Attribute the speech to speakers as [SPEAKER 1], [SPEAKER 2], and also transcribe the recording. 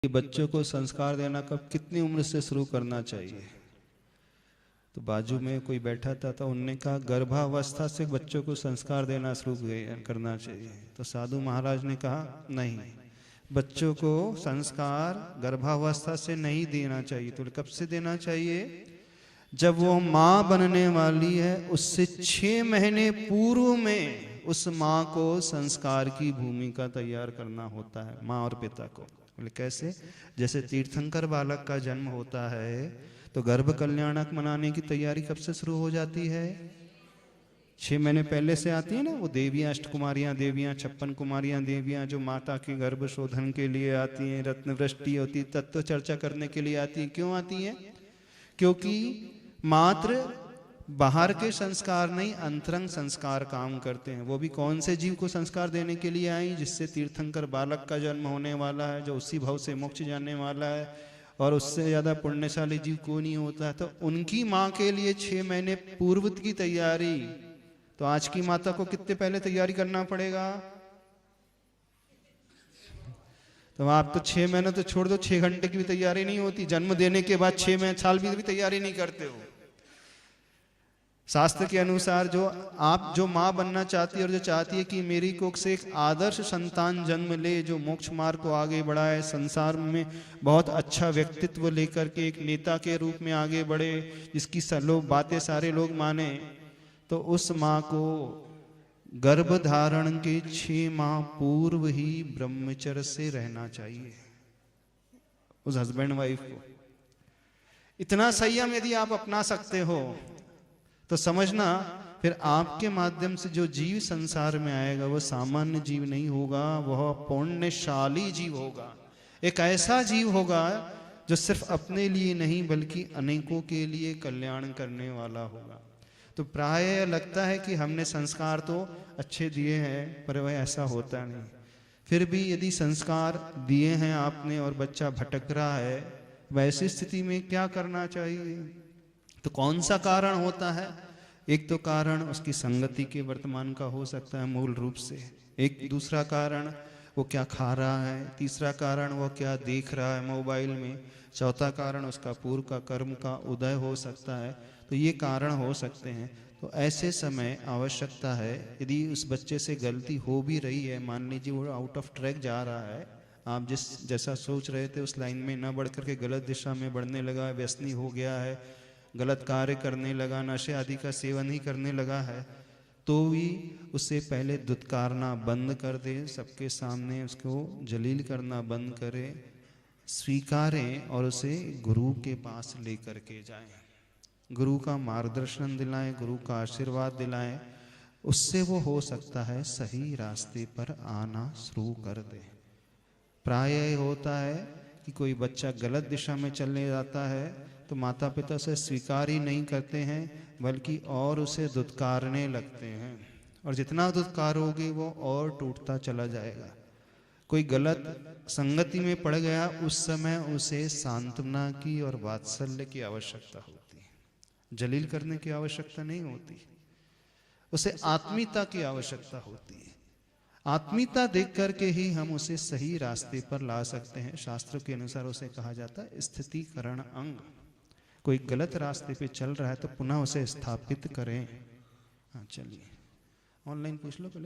[SPEAKER 1] बच्चों को संस्कार देना कब कितनी उम्र से शुरू करना चाहिए? तो बाजू में कोई बैठा था तो उनने कहा गर्भावस्था से बच्चों को संस्कार देना शुरू करना चाहिए। तो साधु महाराज ने कहा नहीं, बच्चों को संस्कार गर्भावस्था से नहीं देना चाहिए। तो कब से देना चाहिए? जब वो माँ बनने वाली है उससे 6 महीने पूर्व में उस माँ को संस्कार की भूमिका तैयार करना होता है, माँ और पिता को। बोले कैसे? जैसे तीर्थंकर बालक का जन्म होता है तो गर्भ कल्याणक मनाने की तैयारी कब से शुरू हो जाती है? 6 महीने पहले से आती है ना वो देवियां, अष्टकुमारियां देवियां, 56 कुमारियां देवियां जो माता के गर्भ शोधन के लिए आती हैं, रत्न वृष्टि होती, तत्व चर्चा करने के लिए आती है। क्यों आती है? क्योंकि मात्र बाहर के संस्कार नहीं, अंतरंग संस्कार काम करते हैं। वो भी कौन से जीव को संस्कार देने के लिए आई? जिससे तीर्थंकर बालक का जन्म होने वाला है, जो उसी भव से मोक्ष जाने वाला है, और उससे ज्यादा पुण्यशाली जीव कोई नहीं होता है। तो उनकी माँ के लिए 6 महीने पूर्व की तैयारी, तो आज की माता को कितने पहले तैयारी करना पड़ेगा? तो आप तो 6 महीने तो छोड़ दो, 6 घंटे की भी तैयारी नहीं होती। जन्म देने के बाद 6 महीने साल भी तैयारी नहीं करते हो। शास्त्र के अनुसार जो माँ बनना चाहती है और जो चाहती है कि मेरी कोख से एक आदर्श संतान जन्म ले, जो मोक्ष मार्ग को आगे बढ़ाए, संसार में बहुत अच्छा व्यक्तित्व लेकर के एक नेता के रूप में आगे बढ़े, जिसकी बातें सारे लोग माने, तो उस माँ को गर्भ धारण के 6 माह पूर्व ही ब्रह्मचर्य से रहना चाहिए। उस हस्बैंड वाइफ को इतना संयम यदि आप अपना सकते हो तो समझना फिर आपके माध्यम से जो जीव संसार में आएगा वो सामान्य जीव नहीं होगा, वह पुण्यशाली जीव होगा। एक ऐसा जीव होगा जो सिर्फ अपने लिए नहीं बल्कि अनेकों के लिए कल्याण करने वाला होगा। तो प्राय लगता है कि हमने संस्कार तो अच्छे दिए हैं, पर वह ऐसा होता नहीं। फिर भी यदि संस्कार दिए हैं आपने और बच्चा भटक रहा है, वैसी स्थिति में क्या करना चाहिए? तो कौन सा कारण होता है? एक तो कारण उसकी संगति के वर्तमान का हो सकता है मूल रूप से, एक दूसरा कारण वो क्या खा रहा है, तीसरा कारण वो क्या देख रहा है मोबाइल में, चौथा कारण उसका पूर्व का कर्म का उदय हो सकता है। तो ये कारण हो सकते हैं। तो ऐसे समय आवश्यकता है, यदि उस बच्चे से गलती हो भी रही है, मान लीजिए वो आउट ऑफ ट्रैक जा रहा है, आप जैसा सोच रहे थे उस लाइन में न बढ़ करके गलत दिशा में बढ़ने लगा, व्यसनी हो गया है, गलत कार्य करने लगा, नशे आदि का सेवन ही करने लगा है, तो भी उससे पहले दुत्कारना बंद कर दे, सबके सामने उसको जलील करना बंद करे, स्वीकारें और उसे गुरु के पास लेकर के जाएं, गुरु का मार्गदर्शन दिलाएं, गुरु का आशीर्वाद दिलाएं। उससे वो हो सकता है सही रास्ते पर आना शुरू कर दे। प्रायः होता है कि कोई बच्चा गलत दिशा में चलने जाता है तो माता पिता से स्वीकार ही नहीं करते हैं, बल्कि और उसे दुत्कारने लगते हैं, और जितना दुत्कारोगे वो और टूटता चला जाएगा। कोई गलत संगति में पड़ गया, उस समय उसे सांत्वना की और वात्सल्य की आवश्यकता होती है, जलील करने की आवश्यकता नहीं होती, उसे आत्मीयता की आवश्यकता होती है। आत्मीयता देख करके ही हम उसे सही रास्ते पर ला सकते हैं। शास्त्रों के अनुसार उसे कहा जाता है स्थितिकरण अंग। कोई गलत रास्ते पे चल रहा है तो पुनः उसे स्थापित करें। हाँ चलिए, ऑनलाइन पूछ लो पहले।